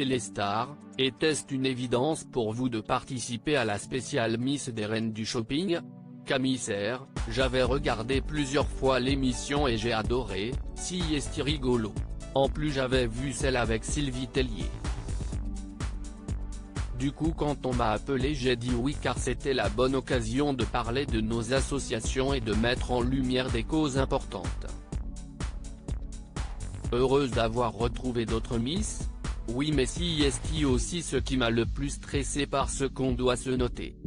Téléstar, était-ce une évidence pour vous de participer à la spéciale Miss des Reines du Shopping ? Commissaire, j'avais regardé plusieurs fois l'émission et j'ai adoré, si est rigolo. En plus j'avais vu celle avec Sylvie Tellier. Du coup quand on m'a appelé j'ai dit oui car c'était la bonne occasion de parler de nos associations et de mettre en lumière des causes importantes. Heureuse d'avoir retrouvé d'autres Miss ? Oui mais si est aussi ce qui m'a le plus stressé parce qu'on doit se noter.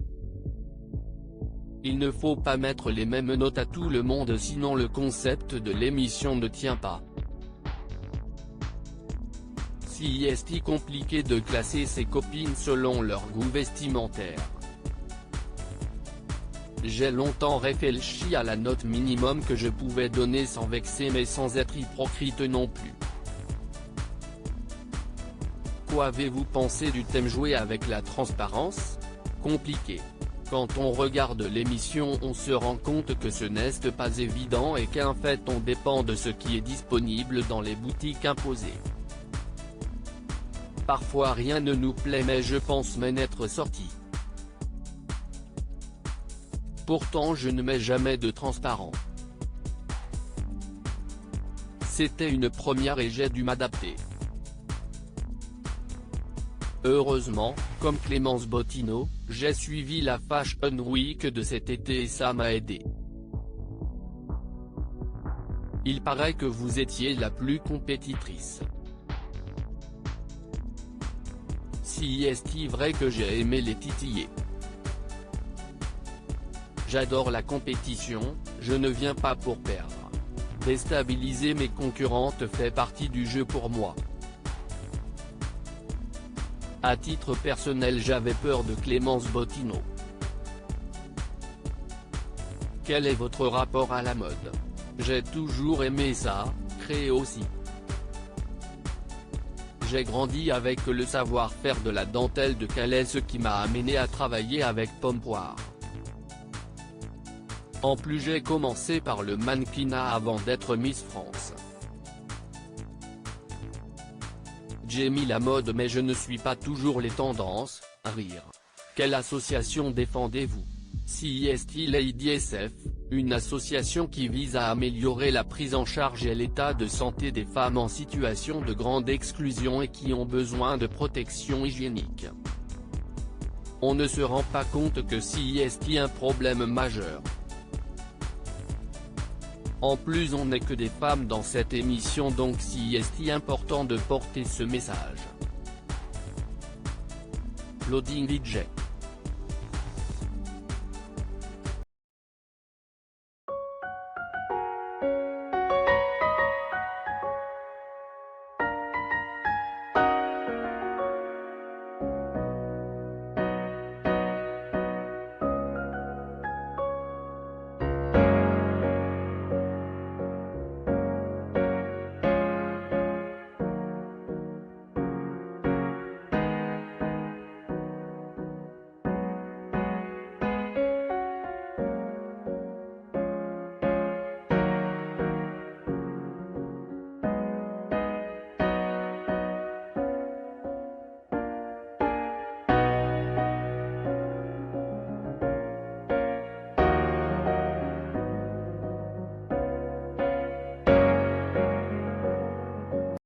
Il ne faut pas mettre les mêmes notes à tout le monde sinon le concept de l'émission ne tient pas. Si est compliqué de classer ses copines selon leur goût vestimentaire. J'ai longtemps réfléchi à la note minimum que je pouvais donner sans vexer mais sans être hypocrite non plus. Quoi avez-vous pensé du thème joué avec la transparence ? Compliqué. Quand on regarde l'émission on se rend compte que ce n'est pas évident et qu'en fait on dépend de ce qui est disponible dans les boutiques imposées. Parfois rien ne nous plaît mais je pense m'en être sorti. Pourtant je ne mets jamais de transparent. C'était une première et j'ai dû m'adapter. Heureusement, comme Clémence Bottineau, j'ai suivi la Fashion Week de cet été et ça m'a aidé. Il paraît que vous étiez la plus compétitrice. Si est-il vrai que j'ai aimé les titiller. J'adore la compétition, je ne viens pas pour perdre. Déstabiliser mes concurrentes fait partie du jeu pour moi. À titre personnel j'avais peur de Clémence Bottineau. Quel est votre rapport à la mode ? J'ai toujours aimé ça, créer aussi. J'ai grandi avec le savoir-faire de la dentelle de Calais ce qui m'a amené à travailler avec Pompoir. En plus j'ai commencé par le mannequinat avant d'être Miss France. J'ai mis la mode mais je ne suis pas toujours les tendances, rire. Quelle association défendez-vous ? Si est-il l'AIDSF, une association qui vise à améliorer la prise en charge et l'état de santé des femmes en situation de grande exclusion et qui ont besoin de protection hygiénique. On ne se rend pas compte que si est un problème majeur. En plus on n'est que des femmes dans cette émission donc si est important de porter ce message. Loading DJ.